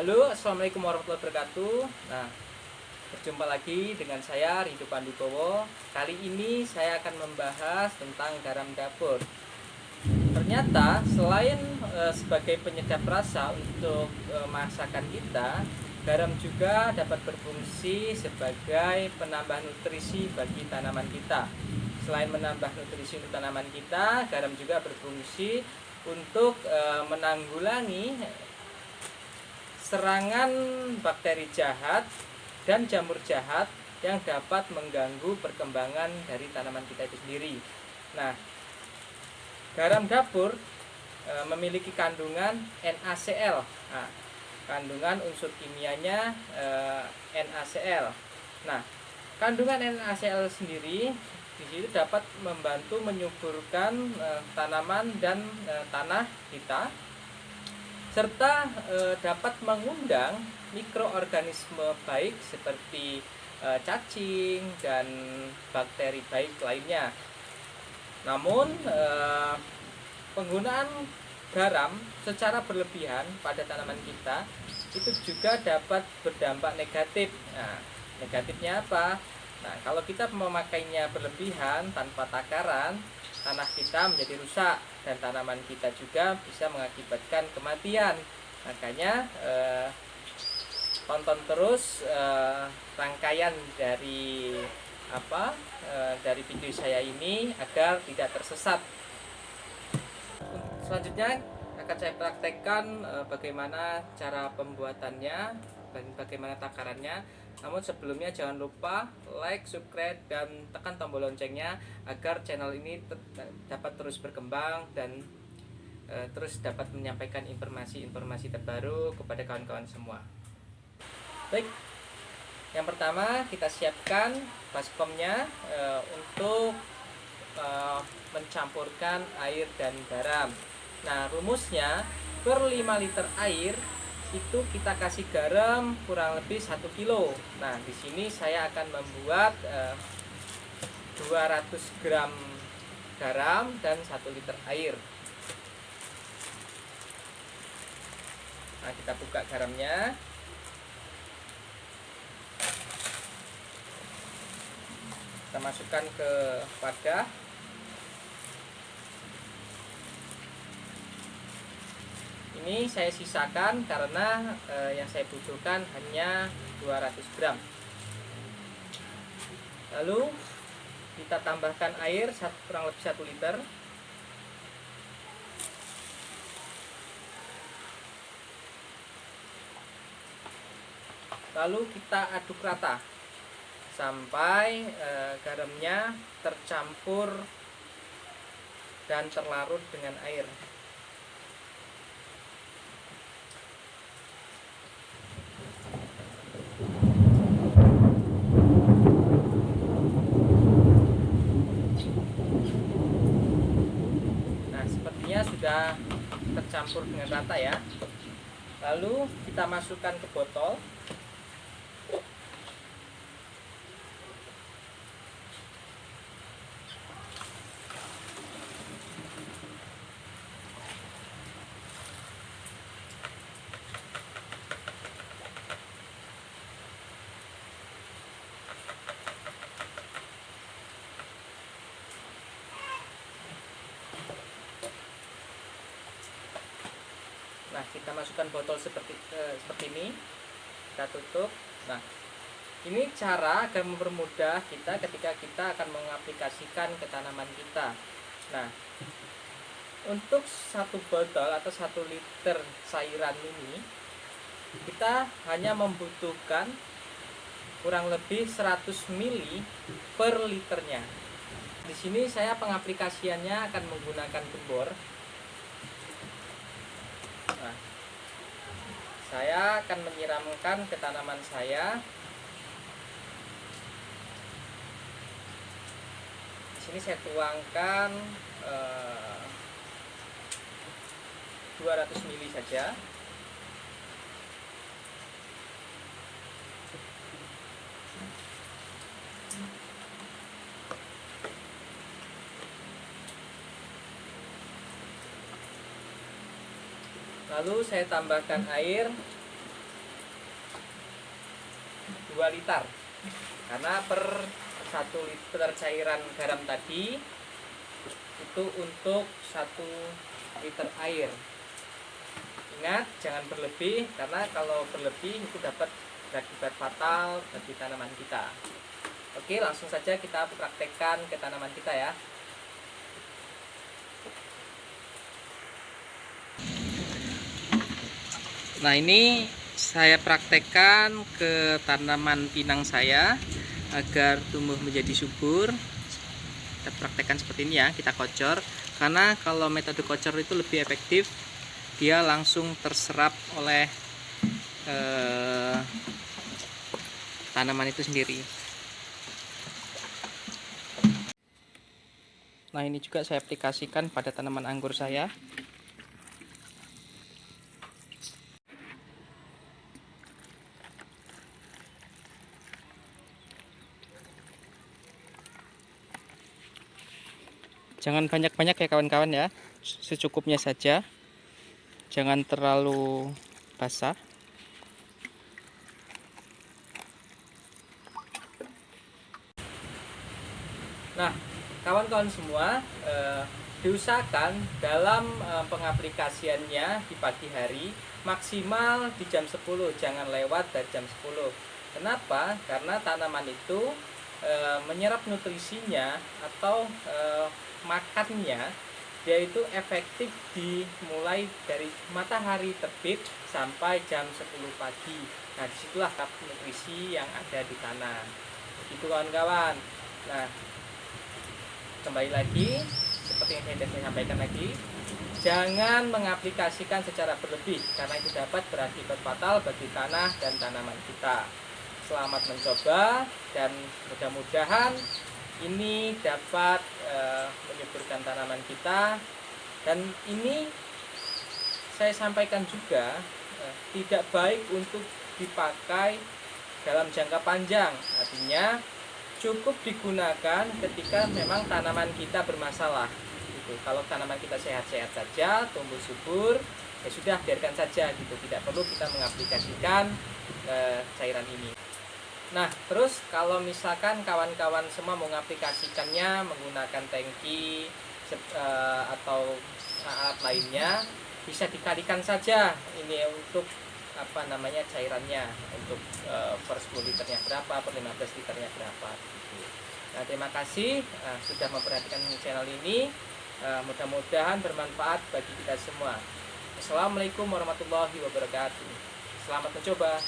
Halo, assalamualaikum warahmatullahi wabarakatuh. Nah, berjumpa lagi dengan saya Ridho Pandukowo. Kali ini saya akan membahas tentang garam dapur. Ternyata selain sebagai penyedap rasa untuk masakan kita, garam juga dapat berfungsi sebagai penambah nutrisi bagi tanaman kita. Selain menambah nutrisi untuk tanaman kita, garam juga berfungsi untuk menanggulangi serangan bakteri jahat dan jamur jahat yang dapat mengganggu perkembangan dari tanaman kita itu sendiri. Nah, garam dapur memiliki kandungan NaCl. Nah, kandungan unsur kimianya NaCl. Nah, kandungan NaCl sendiri di situ dapat membantu menyuburkan tanaman dan tanah kita, serta dapat mengundang mikroorganisme baik seperti cacing dan bakteri baik lainnya. Namun penggunaan garam secara berlebihan pada tanaman kita itu juga dapat berdampak negatif. Nah, negatifnya apa? Nah, kalau kita memakainya berlebihan tanpa takaran, tanah kita menjadi rusak dan tanaman kita juga bisa mengakibatkan kematian. Makanya tonton terus rangkaian dari dari video saya ini agar tidak tersesat. Selanjutnya akan saya praktekkan bagaimana cara pembuatannya dan bagaimana takarannya. Namun sebelumnya jangan lupa like, subscribe, dan tekan tombol loncengnya agar channel ini dapat terus berkembang dan terus dapat menyampaikan informasi-informasi terbaru kepada kawan-kawan semua. Baik, yang pertama kita siapkan baskomnya untuk mencampurkan air dan garam. Nah, rumusnya per 5 liter air itu kita kasih garam kurang lebih 1 kilo. Nah, di sini saya akan membuat 200 gram garam dan 1 liter air. Nah, kita buka garamnya. Kita masukkan ke wadah. Ini saya sisakan karena yang saya butuhkan hanya 200 gram. Lalu kita tambahkan air kurang lebih 1 liter. Lalu kita aduk rata sampai garamnya tercampur dan terlarut dengan air. Nah, sepertinya sudah tercampur dengan rata ya. Lalu kita masukkan ke botol. Nah, kita masukkan botol seperti ini. Kita tutup. Nah, ini cara agar mempermudah kita ketika kita akan mengaplikasikan ke tanaman kita. Nah, untuk 1 botol atau 1 liter cairan ini kita hanya membutuhkan kurang lebih 100 ml per liternya. Di sini saya pengaplikasiannya akan menggunakan gembor. Nah, saya akan menyiramkan ke tanaman saya. Di sini saya tuangkan 200 ml saja. Lalu saya tambahkan air 2 liter. Karena per 1 liter cairan garam tadi itu untuk 1 liter air. Ingat, jangan berlebih, karena kalau berlebih itu dapat berakibat fatal bagi tanaman kita. Oke, langsung saja kita praktekkan ke tanaman kita ya. Nah, ini saya praktekkan ke tanaman pinang saya agar tumbuh menjadi subur. Kita praktekkan seperti ini ya, kita kocor. Karena kalau metode kocor itu lebih efektif, dia langsung terserap oleh tanaman itu sendiri. Nah, ini juga saya aplikasikan pada tanaman anggur saya. Jangan banyak-banyak ya kawan-kawan ya, secukupnya saja, jangan terlalu basah. Nah, kawan-kawan semua, diusahakan dalam pengaplikasiannya di pagi hari maksimal di jam 10, jangan lewat dari jam 10. Kenapa? Karena tanaman itu menyerap nutrisinya atau makannya dia itu efektif dimulai dari matahari terbit sampai jam 10 pagi. Nah, disitulah kap nutrisi yang ada di tanah. Itu kawan-kawan. Nah, kembali lagi seperti yang saya sampaikan lagi, jangan mengaplikasikan secara berlebih karena itu dapat berakibat fatal bagi tanah dan tanaman kita. Selamat mencoba dan mudah-mudahan ini dapat menyuburkan tanaman kita. Dan ini saya sampaikan juga tidak baik untuk dipakai dalam jangka panjang. Artinya cukup digunakan ketika memang tanaman kita bermasalah gitu. Kalau tanaman kita sehat-sehat saja, tumbuh subur, ya sudah, biarkan saja gitu. Tidak perlu kita mengaplikasikan cairan ini. Nah, terus kalau misalkan kawan-kawan semua mengaplikasikannya menggunakan tangki atau alat lainnya, bisa dikalikan saja ini untuk cairannya, untuk per 10 liternya berapa, per 15 liternya berapa gitu. Nah, terima kasih sudah memperhatikan channel ini. Mudah-mudahan bermanfaat bagi kita semua. Assalamualaikum warahmatullahi wabarakatuh. Selamat mencoba.